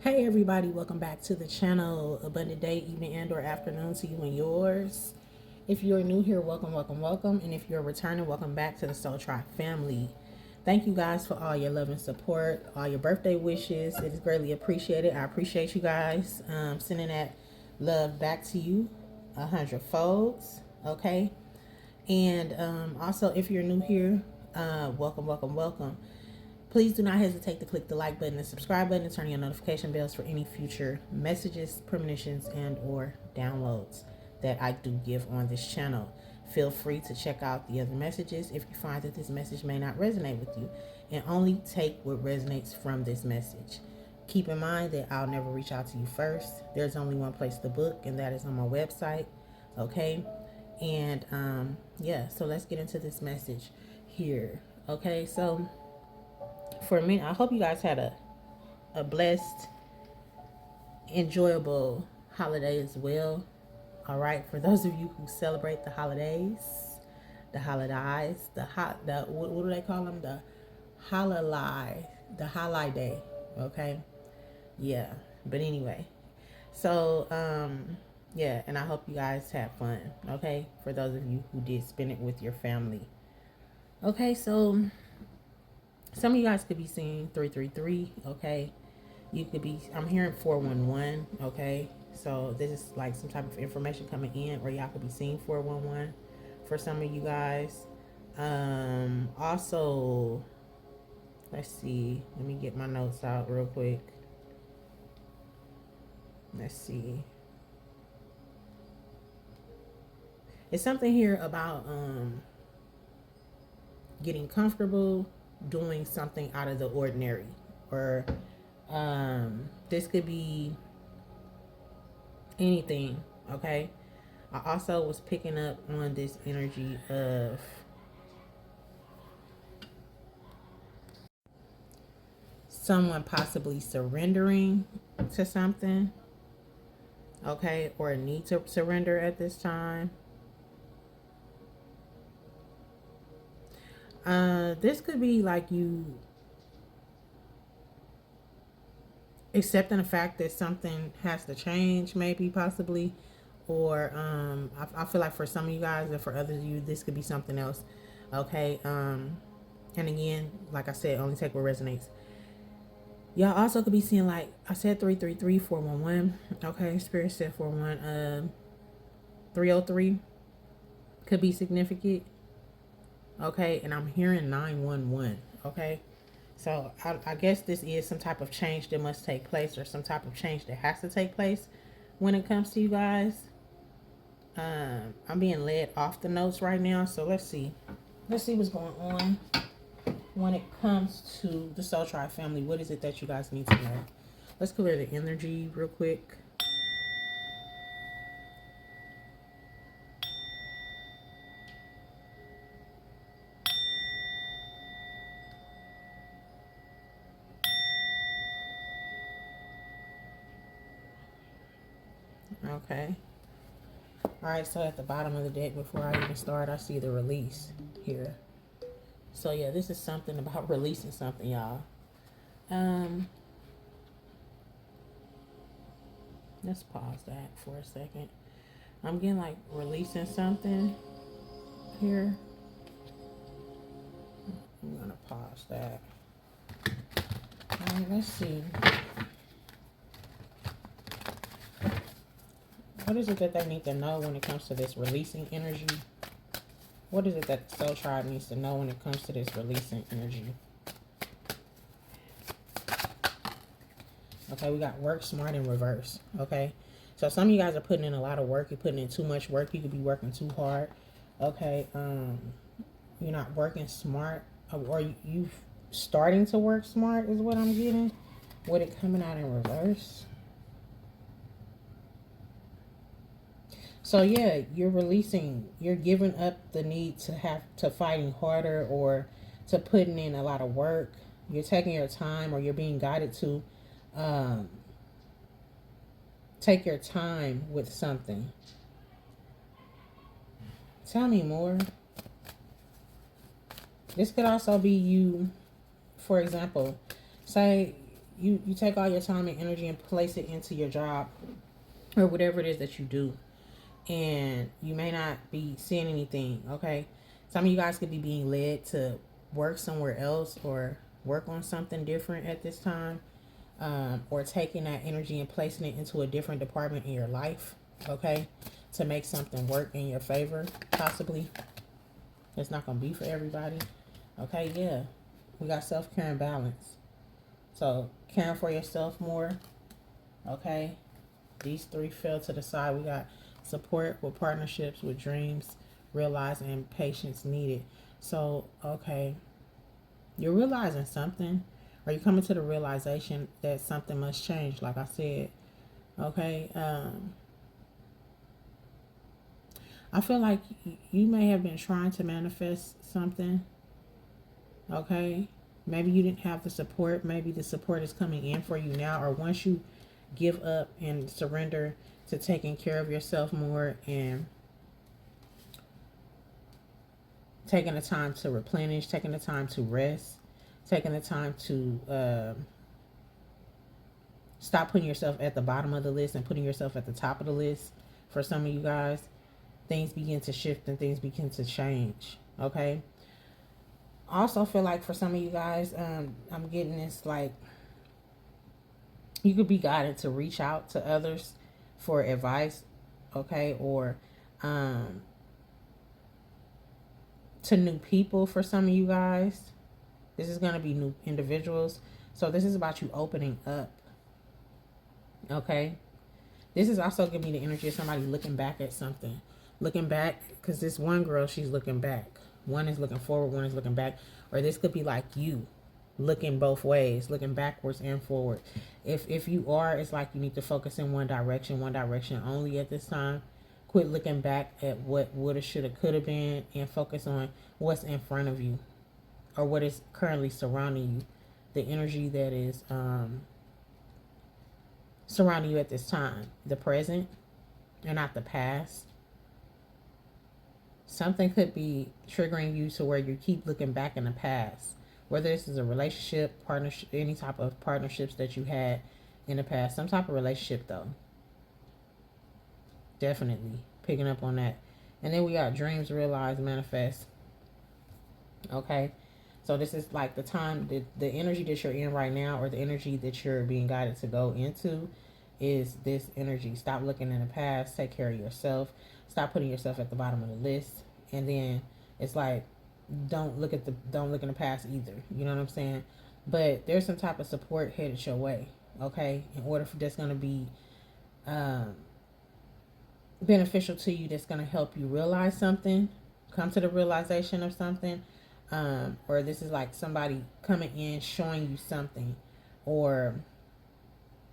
Hey everybody, welcome back to the channel. Abundant day, evening and or afternoon to you and yours. If you're new here, welcome, welcome, welcome. And if you're returning, welcome back to the Soul Tribe family. Thank you guys for all your love and support, all your birthday wishes. It is greatly appreciated. I appreciate you guys sending that love back to you 100 folds. Okay. And also, if you're new here, welcome, welcome, welcome. Please do not hesitate to click the like button and subscribe button and turn your notification bells for any future messages, premonitions, and or downloads that I do give on this channel. Feel free to check out the other messages if you find that this message may not resonate with you, and only take what resonates from this message. Keep in mind that I'll never reach out to you first. There's only one place to book, and that is on my website. Okay? And yeah, so let's get into this message here. Okay, so for me, I hope you guys had a blessed, enjoyable holiday as well. All right, for those of you who celebrate the holidays, what do they call them? The holiday. Okay, yeah. But anyway, so yeah, and I hope you guys had fun. Okay, for those of you who did spend it with your family. Okay, so some of you guys could be seeing 333, okay? You could be, I'm hearing 411, okay? So this is like some type of information coming in, or y'all could be seeing 411 for some of you guys. Also, let's see. Let me get my notes out real quick. Let's see. It's something here about getting comfortable doing something out of the ordinary, or this could be anything. Okay, I also was picking up on this energy of someone possibly surrendering to something, okay, or a need to surrender at this time. This could be like you accepting the fact that something has to change, maybe, possibly, or I feel like for some of you guys, and for others of you, this could be something else. Okay, and again, like I said, only take what resonates. Y'all also could be seeing, like I said, 333, 411. Okay, Spirit said 41. 303 could be significant. Okay, and I'm hearing 911. Okay, so I guess this is some type of change that must take place, or some type of change that has to take place when it comes to you guys. I'm being led off the notes right now, so let's see what's going on when it comes to the Soul Tribe family. What is it that you guys need to know? Let's clear the energy real quick. Okay. All right, so at the bottom of the deck, before I even start, I see the release here. So yeah, this is something about releasing something, y'all. Let's pause that for a second. I'm getting like releasing something here. I'm gonna pause that. All right, let's see. What is it that they need to know when it comes to this releasing energy? What is it that Soul Tribe needs to know when it comes to this releasing energy? Okay, we got work smart in reverse. Okay, so some of you guys are putting in a lot of work. You're putting in too much work. You could be working too hard. Okay, you're not working smart, or you starting to work smart is what I'm getting. With it coming out in reverse. So yeah, you're releasing, you're giving up the need to have to fighting harder, or to putting in a lot of work. You're taking your time, or you're being guided to take your time with something. Tell me more. This could also be you, for example, say you take all your time and energy and place it into your job or whatever it is that you do, and you may not be seeing anything. Okay, some of you guys could be being led to work somewhere else or work on something different at this time, or taking that energy and placing it into a different department in your life, okay, to make something work in your favor, possibly. It's not going to be for everybody, okay? Yeah, we got self-care and balance. So caring for yourself more, okay? These three fell to the side. We got support with partnerships, with dreams realized, and patience needed. So, okay, you're realizing something, or you're coming to the realization that something must change, like I said, okay? I feel like you may have been trying to manifest something, okay? Maybe you didn't have the support. Maybe the support is coming in for you now, or once you give up and surrender to taking care of yourself more and taking the time to replenish, taking the time to rest, taking the time to stop putting yourself at the bottom of the list and putting yourself at the top of the list. For some of you guys, things begin to shift and things begin to change, okay? I also feel like for some of you guys, I'm getting this, like, you could be guided to reach out to others for advice, okay? Or to new people for some of you guys. This is going to be new individuals. So this is about you opening up, okay? This is also giving me the energy of somebody looking back at something. Looking back, because this one girl, she's looking back. One is looking forward, one is looking back. Or this could be like you, looking both ways, looking backwards and forward. If you are, it's like you need to focus in one direction only at this time. Quit looking back at what woulda, shoulda, coulda been, and focus on what's in front of you, or what is currently surrounding you. The energy that is surrounding you at this time. The present and not the past. Something could be triggering you to where you keep looking back in the past. Whether this is a relationship, partnership, any type of partnerships that you had in the past. Some type of relationship, though. Definitely picking up on that. And then we got dreams realized, manifest. Okay. So this is like the time, the energy that you're in right now, or the energy that you're being guided to go into, is this energy. Stop looking in the past. Take care of yourself. Stop putting yourself at the bottom of the list. And then it's like, don't look in the past either. You know what I'm saying? But there's some type of support headed your way. Okay, in order for that's going to be beneficial to you, that's going to help you realize something, come to the realization of something, or this is like somebody coming in showing you something, or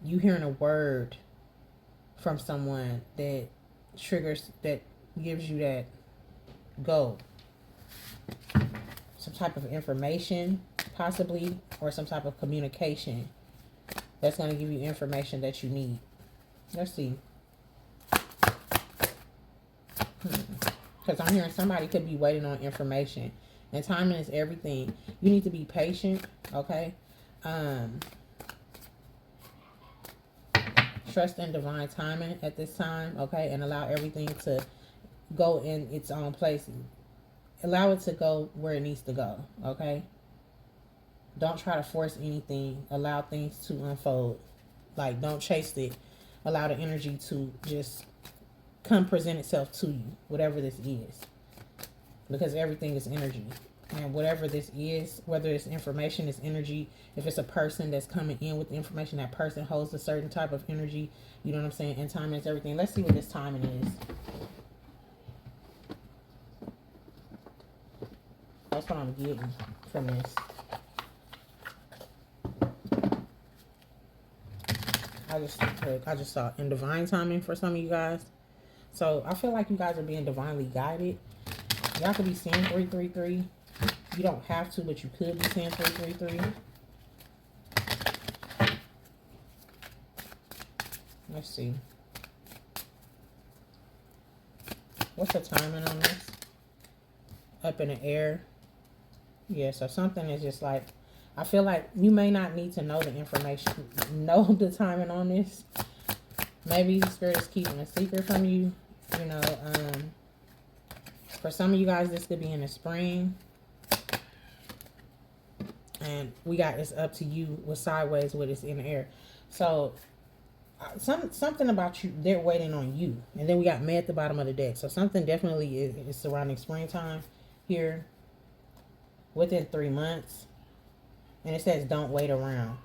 you hearing a word from someone that triggers, that gives you that go. Some type of information possibly, or some type of communication that's going to give you information that you need. Let's see. Because I'm hearing somebody could be waiting on information, and timing is everything. You need to be patient, okay? Trust in divine timing at this time, okay? And allow everything to go in its own place. Allow it to go where it needs to go, okay? Don't try to force anything. Allow things to unfold. Like, don't chase it. Allow the energy to just come present itself to you, whatever this is. Because everything is energy. And whatever this is, whether it's information, it's energy. If it's a person that's coming in with the information, that person holds a certain type of energy. You know what I'm saying? And timing is everything. Let's see what this timing is. That's what I'm getting from this. I just saw in divine timing for some of you guys. So I feel like you guys are being divinely guided. Y'all could be seeing 333. You don't have to, but you could be seeing 333. Let's see. What's the timing on this? Up in the air. Yeah, so something is just like, I feel like you may not need to know the information, know the timing on this. Maybe the Spirit is keeping a secret from you. You know, for some of you guys, this could be in the spring. And we got this up to you with sideways with it's in the air. So, something about you, they're waiting on you. And then we got May at the bottom of the deck. So, something definitely is surrounding springtime here within 3 months. And it says don't wait around.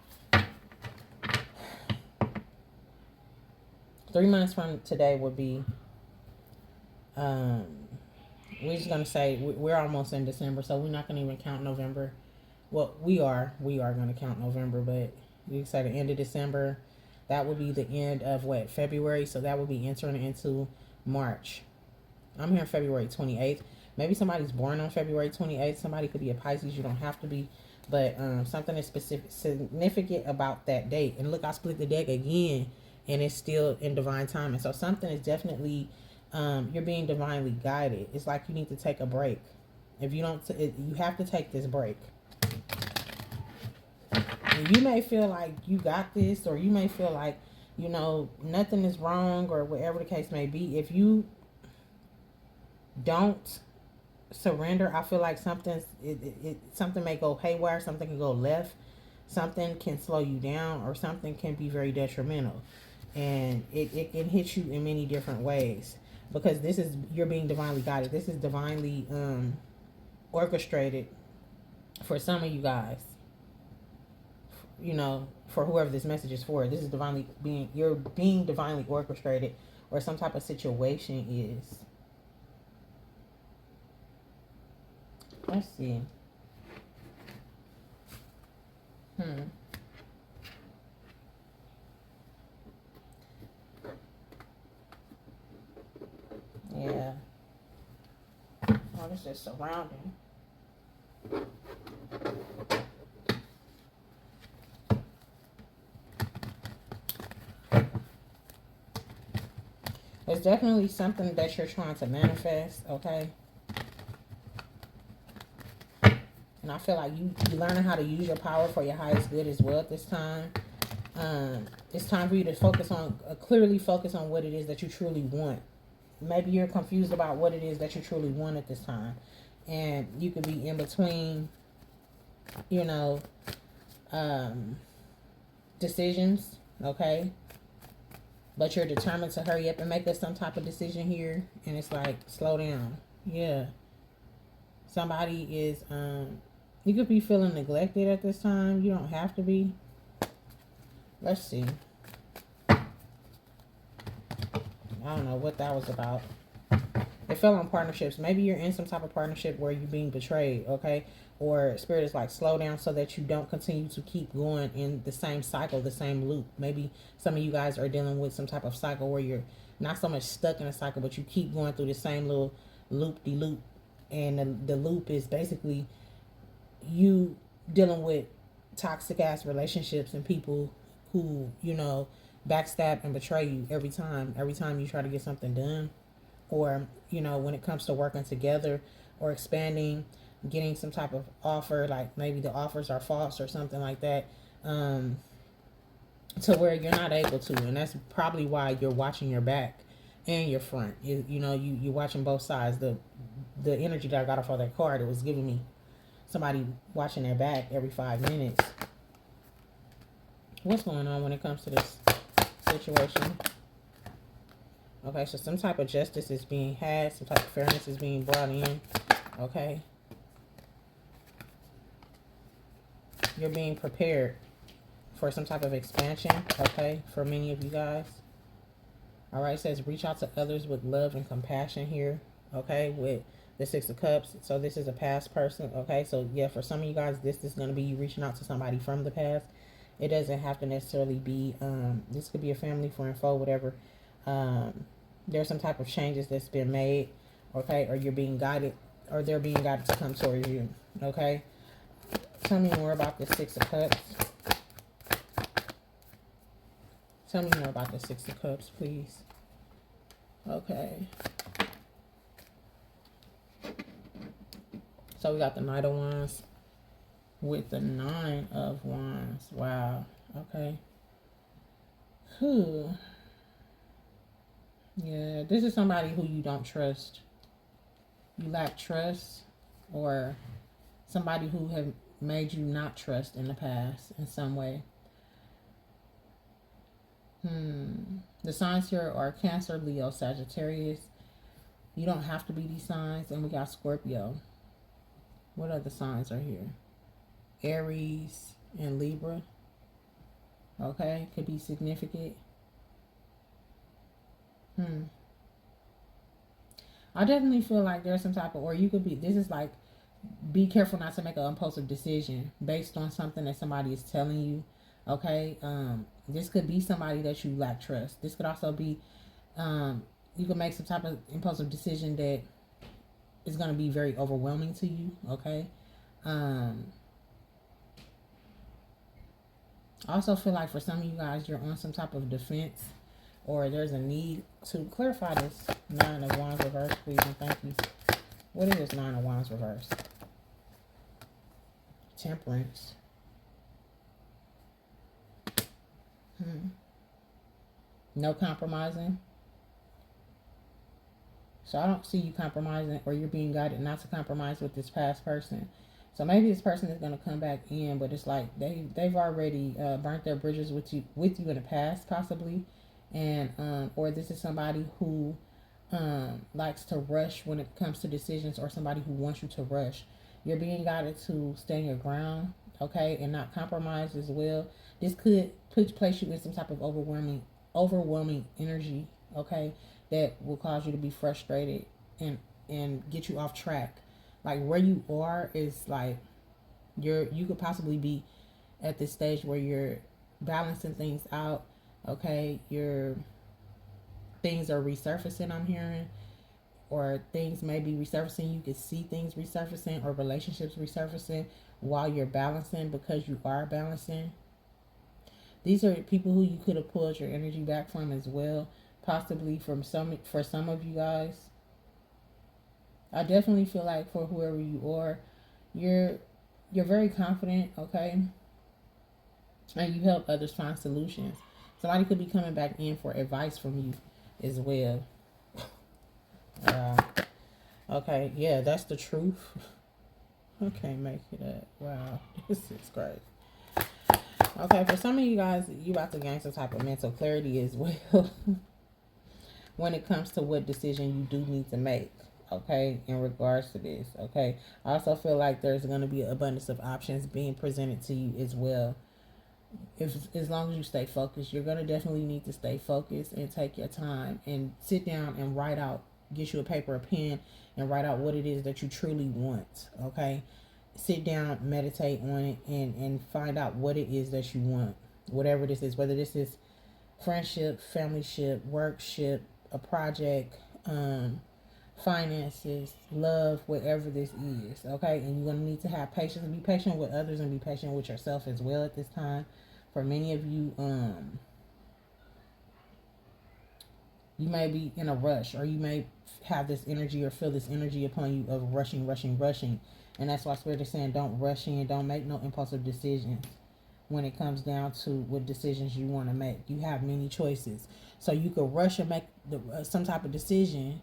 3 months from today would be, we're just going to say we're almost in December, so we're not going to even count November. Well, we are going to count November, but we say the end of December. That would be the end of what? February, so that would be entering into March. I'm here February 28th. Maybe somebody's born on February 28th. Somebody could be a Pisces. You don't have to be. But something is significant about that date. And look, I split the deck again, and it's still in divine timing. So something is definitely, you're being divinely guided. It's like you need to take a break. If you don't, you have to take this break. And you may feel like you got this, or you may feel like, you know, nothing is wrong, or whatever the case may be. If you don't surrender, I feel like something may go haywire, something can go left, something can slow you down, or something can be very detrimental, and it can hit you in many different ways, because this is, you're being divinely guided. This is divinely orchestrated for some of you guys, you know, for whoever this message is for. This is divinely you're being divinely orchestrated, or some type of situation is. Let's see. Yeah. Oh, this is surrounding. There's definitely something that you're trying to manifest, okay? And I feel like you're learning how to use your power for your highest good as well at this time. It's time for you to focus on, clearly focus on what it is that you truly want. Maybe you're confused about what it is that you truly want at this time. And you could be in between, you know, decisions, okay? But you're determined to hurry up and make us some type of decision here. And it's like, slow down. Yeah. Somebody is, you could be feeling neglected at this time. You don't have to be. Let's see. I don't know what that was about. It fell on partnerships. Maybe you're in some type of partnership where you're being betrayed, okay? Or Spirit is like, slow down so that you don't continue to keep going in the same cycle, the same loop. Maybe some of you guys are dealing with some type of cycle where you're not so much stuck in a cycle, but you keep going through the same little loop-de-loop. And the loop is basically you dealing with toxic ass relationships and people who, you know, backstab and betray you every time you try to get something done. Or, you know, when it comes to working together or expanding, getting some type of offer, like maybe the offers are false or something like that, to where you're not able to. And that's probably why you're watching your back and your front. You're watching both sides. The energy that I got off of that card, it was giving me somebody watching their back every 5 minutes. What's going on when it comes to this situation? Okay, so some type of justice is being had. Some type of fairness is being brought in. Okay. You're being prepared for some type of expansion. Okay, for many of you guys. All right, it says reach out to others with love and compassion here. Okay, with the Six of Cups. So this is a past person. Okay, so yeah, for some of you guys, this is going to be you reaching out to somebody from the past. It doesn't have to necessarily be, this could be a family, friend, foe, whatever. There's some type of changes that's been made, okay, or you're being guided, or they're being guided to come towards you, okay? Tell me more about the Six of Cups. Tell me more about the Six of Cups, please. Okay. So we got the Knight of Wands. with the 9 of Wands. Wow. Okay. Whew. Yeah, this is somebody who you don't trust. You lack trust, or somebody who have made you not trust in the past in some way. The signs here are Cancer, Leo, Sagittarius. You don't have to be these signs. And we got Scorpio. What other signs are here? Aries and Libra. Okay, could be significant. I definitely feel like there's some type of, or you could be, this is like, be careful not to make an impulsive decision based on something that somebody is telling you. Okay, this could be somebody that you lack trust. This could also be, you could make some type of impulsive decision that is going to be very overwhelming to you. Okay, I also feel like for some of you guys, you're on some type of defense, or there's a need to clarify this 9 of Wands reverse, please, and thank you. What is 9 of Wands reverse? Temperance. No compromising. So I don't see you compromising, or you're being guided not to compromise with this past person. So maybe this person is going to come back in, but it's like they've already burnt their bridges with you in the past, possibly. And or this is somebody who likes to rush when it comes to decisions, or somebody who wants you to rush. You're being guided to stand your ground, okay, and not compromise as well. This could place you in some type of overwhelming energy, okay, that will cause you to be frustrated and get you off track. Like where you are is like you could possibly be at this stage where you're balancing things out, okay, things are resurfacing, I'm hearing, or things may be resurfacing. You can see things resurfacing, or relationships resurfacing while you're balancing, because you are balancing. These are people who you could have pulled your energy back from as well, possibly for some of you guys. I definitely feel like for whoever you are, you're very confident, okay, and you help others find solutions. Somebody could be coming back in for advice from you as well. Okay, yeah, that's the truth. Okay, make it up. Wow, this is great. Okay, for some of you guys, you about to gain some type of mental clarity as well when it comes to what decision you do need to make, okay, in regards to this, okay. I also feel like there's going to be an abundance of options being presented to you as well. As long as you stay focused, you're going to definitely need to stay focused and take your time and sit down and write out, get you a paper, a pen, and write out what it is that you truly want, okay. Sit down, meditate on it, and find out what it is that you want, whatever this is, whether this is friendship, familyship, workship, a project, finances, love, whatever this is, okay. And you're going to need to have patience, be patient with others, and be patient with yourself as well at this time. For many of you, you may be in a rush, or you may have this energy or feel this energy upon you of rushing. And that's why Spirit is saying don't rush in, don't make no impulsive decisions when it comes down to what decisions you want to make. You have many choices. So you could rush and make some type of decision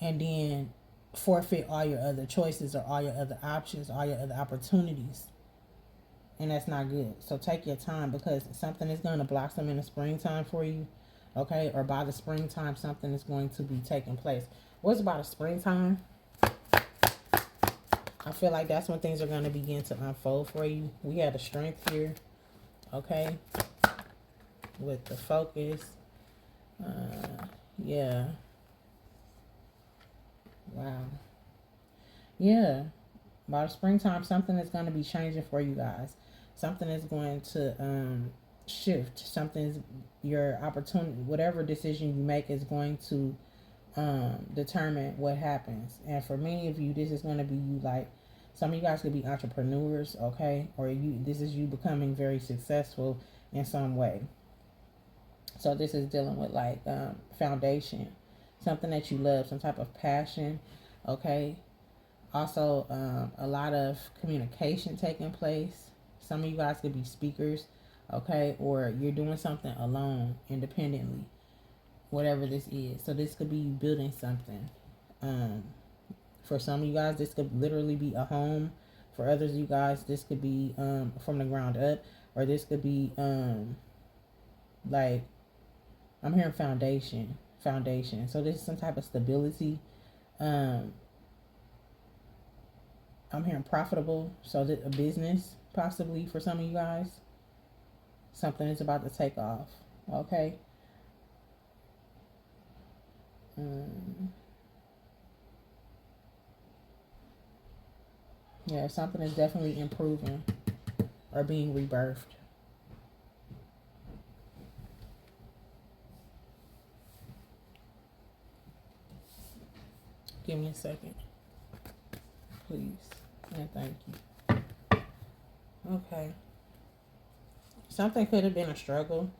and then forfeit all your other choices, or all your other options, all your other opportunities. And that's not good. So take your time, because something is going to blossom in the springtime for you, okay? Or by the springtime, something is going to be taking place. What's about a springtime? I feel like that's when things are going to begin to unfold for you. We have the strength here, okay, with the focus. Yeah. Wow. Yeah. By the springtime, something is going to be changing for you guys. Something is going to shift. Something's, your opportunity, whatever decision you make is going to determine what happens. And for many of you, this is going to be you, like some of you guys could be entrepreneurs, okay, or this is you becoming very successful in some way. So this is dealing with like foundation, something that you love, some type of passion, okay. Also a lot of communication taking place, Some of you guys could be speakers, okay, or you're doing something alone, independently, whatever this is. So this could be you building something. For some of you guys, this could literally be a home. For others of you guys, this could be from the ground up, or this could be like, I'm hearing foundation. So this is some type of stability. I'm hearing profitable, so that a business possibly for some of you guys. Something is about to take off. Okay. Yeah, something is definitely improving or being rebirthed. Give me a second, please, and thank you. Okay. Something could have been a struggle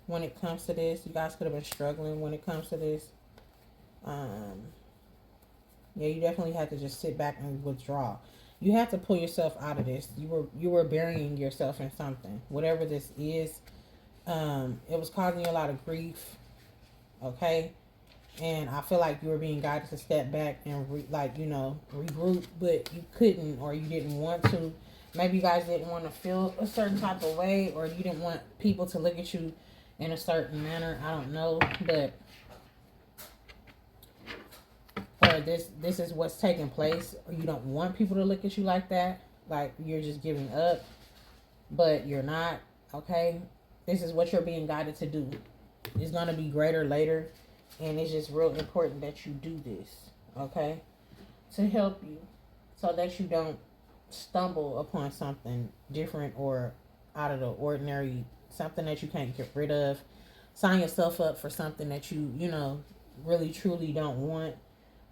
when it comes to this. You guys could have been struggling when it comes to this. Yeah, you definitely had to just sit back and withdraw. You had to pull yourself out of this. You were burying yourself in something, whatever this is. It was causing you a lot of grief. Okay, and I feel like you were being guided to step back and regroup, but you couldn't, or you didn't want to. Maybe you guys didn't want to feel a certain type of way, or you didn't want people to look at you in a certain manner. I don't know, but or this is what's taking place, or you don't want people to look at you like that, like you're just giving up, but you're not. Okay, this is what you're being guided to do. It's gonna be greater later, and it's just real important that you do this, okay, to help you, so that you don't stumble upon something different or out of the ordinary, something that you can't get rid of. Sign yourself up for something that you really truly don't want,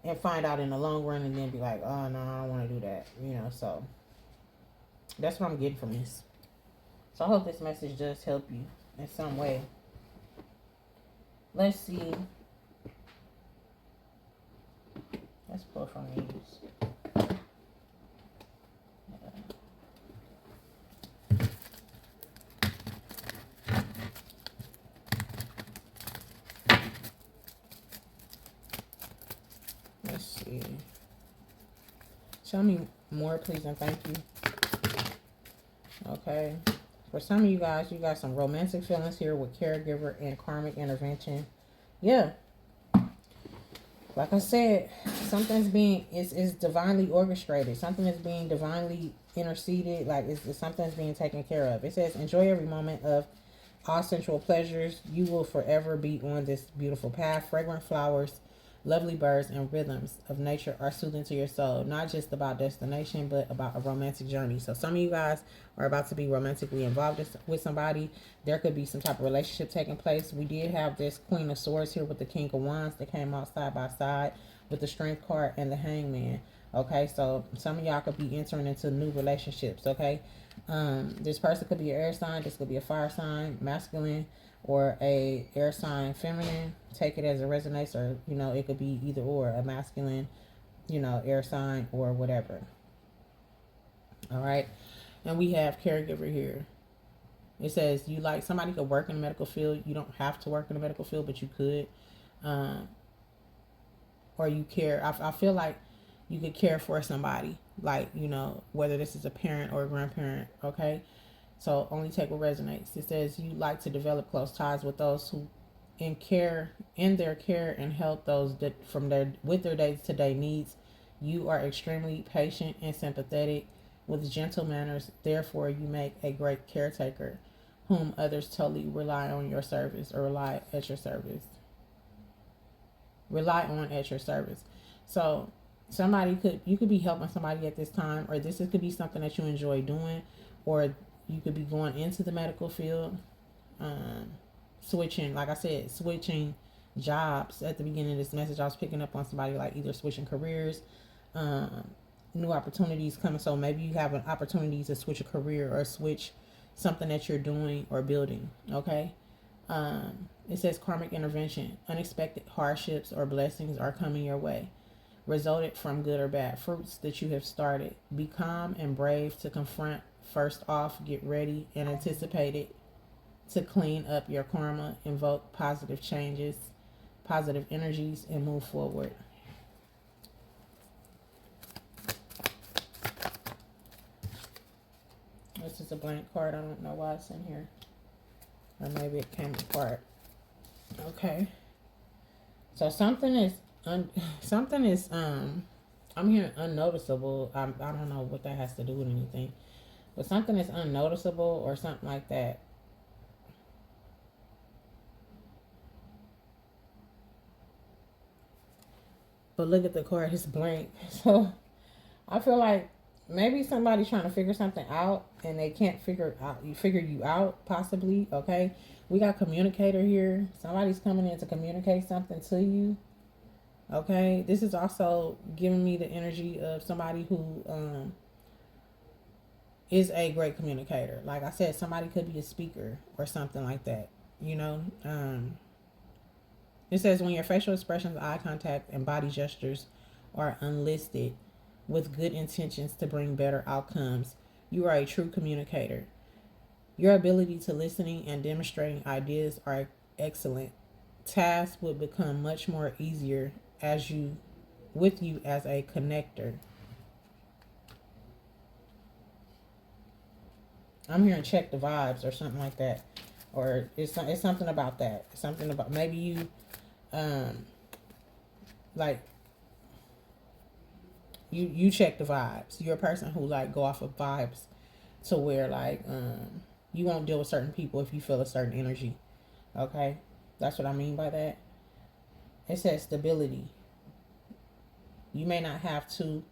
and find out in the long run, and then be like, oh no, I don't want to do that. So that's what I'm getting from this. So I hope this message does help you in some way. Let's see. Let's pull from these. Let's see. Show me more, please, and thank you. Okay. For some of you guys, you got some romantic feelings here with caregiver and karmic intervention. Yeah. Like I said, something's being is divinely orchestrated. Something is being divinely interceded. Like it's something's being taken care of. It says, enjoy every moment of all sensual pleasures. You will forever be on this beautiful path. Fragrant flowers, lovely birds, and rhythms of nature are soothing to your soul. Not just about destination, but about a romantic journey. So some of you guys are about to be romantically involved with somebody. There could be some type of relationship taking place. We did have this Queen of Swords here with the King of Wands that came out side by side with the Strength card and the Hangman. Okay, so some of y'all could be entering into new relationships. Okay, this person could be an air sign. This could be a fire sign, masculine, or a air sign, feminine. Take it as it resonates, or it could be either or, a masculine, air sign, or whatever. All right, and we have caregiver here. It says somebody could work in the medical field. You don't have to work in the medical field, but you could, or you care. I feel like you could care for somebody, like whether this is a parent or a grandparent. Okay. So only take what resonates. It says you like to develop close ties with those who in their care and help those that with their day-to-day needs. You are extremely patient and sympathetic with gentle manners. Therefore, you make a great caretaker whom others totally rely on your service, or rely on at your service. So you could be helping somebody at this time, or this could be something that you enjoy doing, or you could be going into the medical field, switching jobs. At the beginning of this message, I was picking up on somebody like either switching careers, new opportunities coming. So maybe you have an opportunity to switch a career or switch something that you're doing or building. Okay. It says karmic intervention. Unexpected hardships or blessings are coming your way, resulted from good or bad fruits that you have started. Be calm and brave to confront First off, get ready and anticipate it to clean up your karma, invoke positive changes, positive energies, and move forward. This is a blank card. I don't know why it's in here. Or maybe it came apart. Okay. So something is I'm hearing unnoticeable. I don't know what that has to do with anything. But something is unnoticeable or something like that. But look at the card, it's blank. So I feel like maybe somebody's trying to figure something out and they can't figure you out, possibly. Okay, we got communicator here. Somebody's coming in to communicate something to you. Okay, this is also giving me the energy of somebody who is a great communicator. Like I said, somebody could be a speaker or something like that. You know, it says when your facial expressions, eye contact, and body gestures are unlisted with good intentions to bring better outcomes, you are a true communicator. Your ability to listening and demonstrating ideas are excellent. Tasks would become much more easier as you as a connector. I'm hearing check the vibes or something like that. Or it's something about that. Something about maybe you like you check the vibes. You're a person who like go off of vibes to where like you won't deal with certain people if you feel a certain energy. Okay? That's what I mean by that. It says stability. You may not have to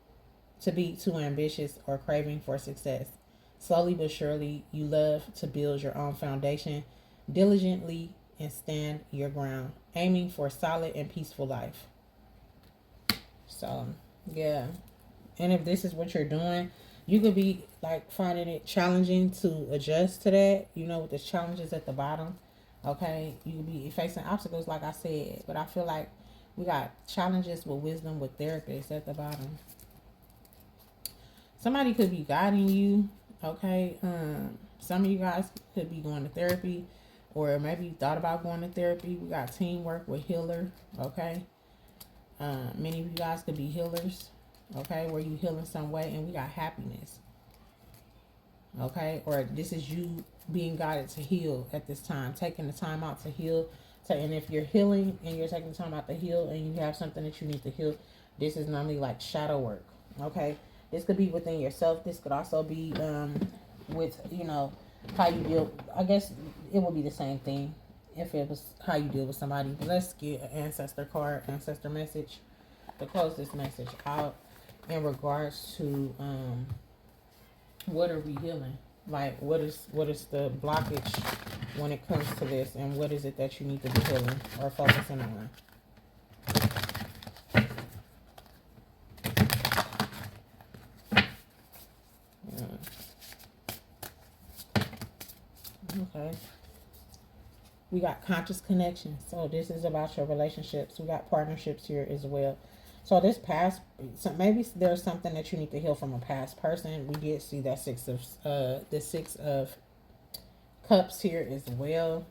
be too ambitious or craving for success. Slowly but surely, you love to build your own foundation diligently and stand your ground, aiming for a solid and peaceful life. So, yeah. And if this is what you're doing, you could be like finding it challenging to adjust to that, you know, with the challenges at the bottom. Okay, you could be facing obstacles, like I said, but I feel like we got challenges with wisdom with therapists at the bottom. Somebody could be guiding you. Okay, some of you guys could be going to therapy, or maybe you thought about going to therapy. We got teamwork with healer. Okay, many of you guys could be healers. Okay, where you heal in some way, and we got happiness. Okay, or this is you being guided to heal at this time, taking the time out to heal. And if you're healing and you're taking the time out to heal, and you have something that you need to heal, this is normally like shadow work. Okay. This could be within yourself. This could also be with, you know, how you deal. I guess it would be the same thing if it was how you deal with somebody. But let's get an ancestor card, ancestor message to close this message out in regards to what are we healing? Like what is the blockage when it comes to this, and what is it that you need to be healing or focusing on? Okay. We got conscious connection. So this is about your relationships. We got partnerships here as well. So this past, so maybe there's something that you need to heal from a past person. We did see that the 6 of Cups here as well.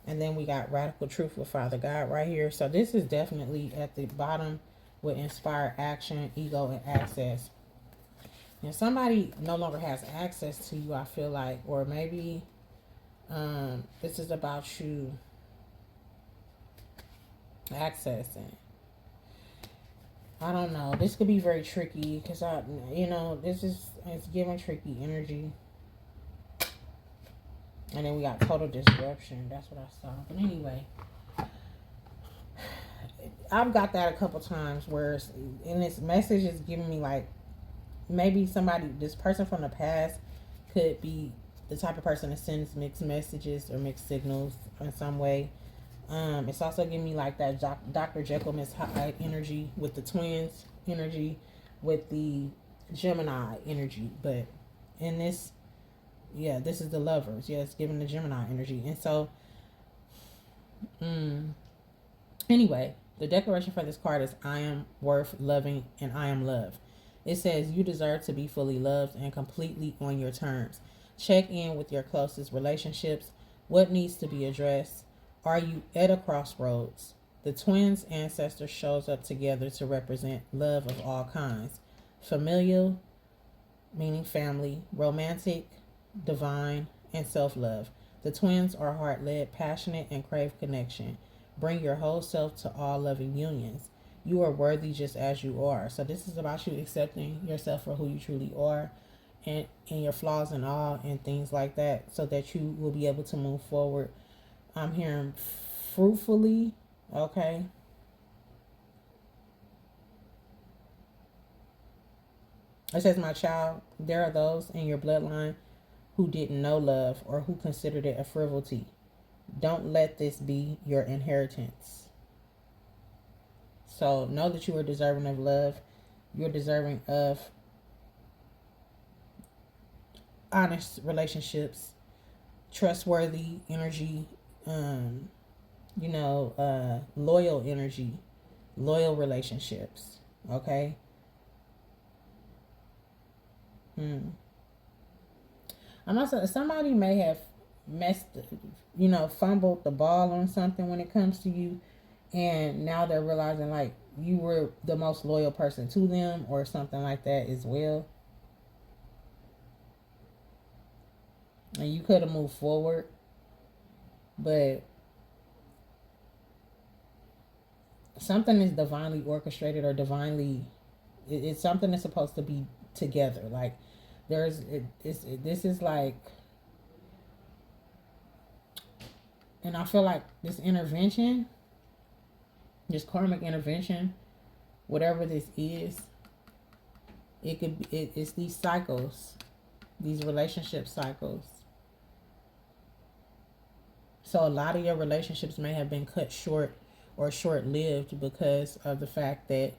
And then we got radical truth with Father God right here. So this is definitely at the bottom with inspired action, ego, and access. And somebody no longer has access to you, I feel like, or maybe this is about you accessing. I don't know. This could be very tricky because it's giving tricky energy. And then we got total disruption. That's what I saw. But anyway, I've got that a couple times where in this message is giving me like maybe this person from the past could be the type of person that sends mixed messages or mixed signals in some way. It's also giving me like that Dr. Jekyll, Miss Hyde energy with the twins energy, with the Gemini energy. But in this, yeah, this is the lovers. Yeah, it's giving the Gemini energy. And so, anyway, the declaration for this card is I am worth loving and I am loved. It says you deserve to be fully loved and completely on your terms. Check in with your closest relationships. What needs to be addressed? Are you at a crossroads? The twins' ancestor shows up together to represent love of all kinds. Familial, meaning family, romantic, divine, and self love. The twins are heart led, passionate, and crave connection. Bring your whole self to all loving unions. You are worthy just as you are. So, this is about you accepting yourself for who you truly are, and your flaws and all, and things like that, so that you will be able to move forward. I'm hearing fruitfully, okay? It says, my child, there are those in your bloodline who didn't know love or who considered it a frivolity. Don't let this be your inheritance. So know that you are deserving of love. You're deserving of honest relationships, trustworthy energy, loyal energy, loyal relationships. Okay? I'm also, somebody may have fumbled the ball on something when it comes to you, and now they're realizing like you were the most loyal person to them or something like that as well. And you could have moved forward, but something is divinely orchestrated or divinely, it's something that's supposed to be together. Like this is like, and I feel like this intervention, this karmic intervention, whatever this is, it could be, it's these cycles, these relationship cycles. So a lot of your relationships may have been cut short or short-lived because of the fact that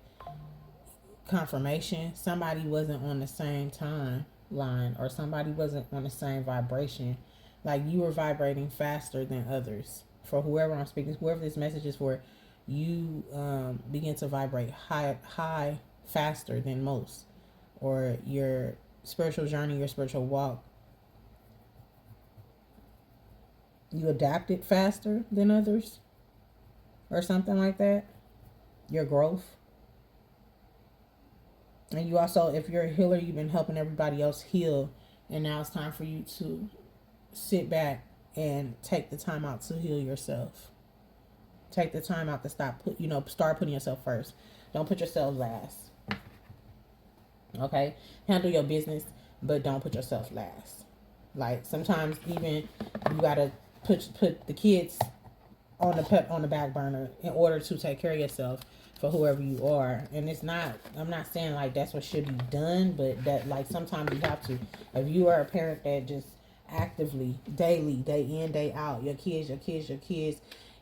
confirmation, somebody wasn't on the same timeline, or somebody wasn't on the same vibration. Like you were vibrating faster than others. For whoever I'm speaking, whoever this message is for, you begin to vibrate high faster than most, or your spiritual journey, your spiritual walk, you adapted faster than others, or something like that. Your growth. And you also, if you're a healer, you've been helping everybody else heal, and now it's time for you to sit back and take the time out to heal yourself. Take the time out to start putting yourself first. Don't put yourself last. Okay? Handle your business, but don't put yourself last. Like sometimes even you gotta put the kids on the back burner in order to take care of yourself for whoever you are. And it's not, I'm not saying like that's what should be done, but that like sometimes you have to. If you are a parent that just actively, daily, day in, day out, your kids,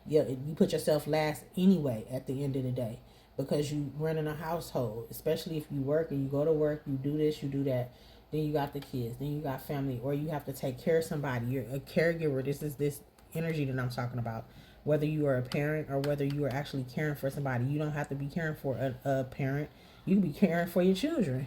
you put yourself last anyway at the end of the day, because you running a household, especially if you work and you go to work, you do this, you do that. Then you got the kids, then you got family, or you have to take care of somebody. You're a caregiver. This is this energy that I'm talking about. Whether you are a parent or whether you are actually caring for somebody, you don't have to be caring for a parent. You can be caring for your children.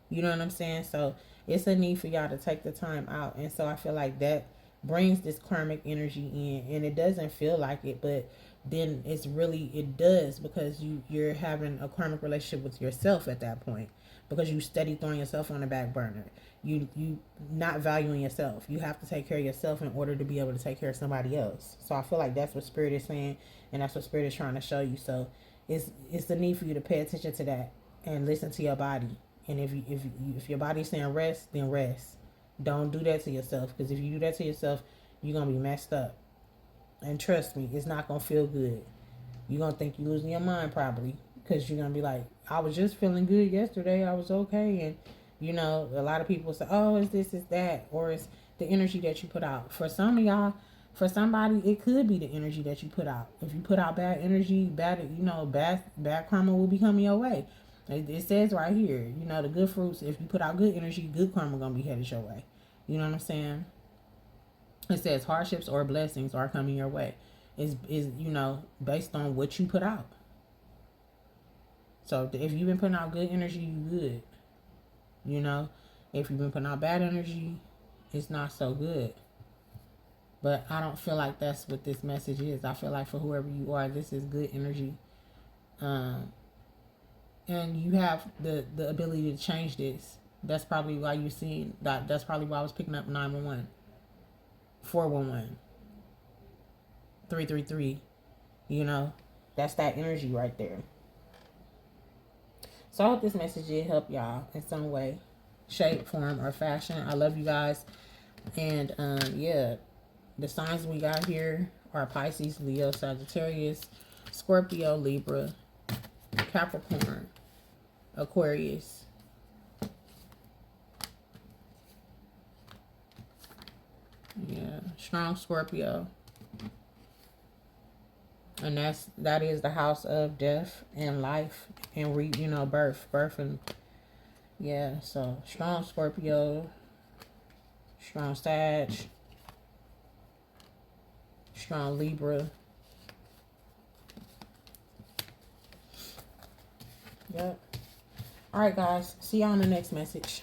You know what I'm saying? So it's a need for y'all to take the time out. And so I feel like that brings this karmic energy in, and it doesn't feel like it, but then it does, because you're having a karmic relationship with yourself at that point, because you steady throwing yourself on the back burner. You not valuing yourself. You have to take care of yourself in order to be able to take care of somebody else. So I feel like that's what Spirit is saying, and that's what Spirit is trying to show you. So it's the need for you to pay attention to that and listen to your body. And if your body's saying rest, then rest. Don't do that to yourself, because if you do that to yourself, you're gonna be messed up. And trust me, it's not gonna feel good. You're gonna think you're losing your mind probably, because you're gonna be like, I was just feeling good yesterday, I was okay. And a lot of people say, oh, it's this, it's that, or it's the energy that you put out. For some of y'all, for somebody, it could be the energy that you put out. If you put out bad energy, bad karma will be coming your way. It says right here, the good fruits, if you put out good energy, good karma gonna be headed your way. You know what I'm saying? It says hardships or blessings are coming your way. Is based on what you put out. So if you've been putting out good energy, you good. You know, if you've been putting out bad energy, it's not so good. But I don't feel like that's what this message is. I feel like for whoever you are, this is good energy. And you have the ability to change this. That's probably why you're seeing that. That's probably why I was picking up 911, 411, 333. You know, that's that energy right there. So I hope this message did help y'all in some way, shape, form, or fashion. I love you guys. And yeah, the signs we got here are Pisces, Leo, Sagittarius, Scorpio, Libra, Capricorn, Aquarius. Yeah, strong Scorpio. And that is the house of death and life and birth and yeah. So strong Scorpio, strong Sag, strong Libra. Yep. All right, guys. See y'all on the next message.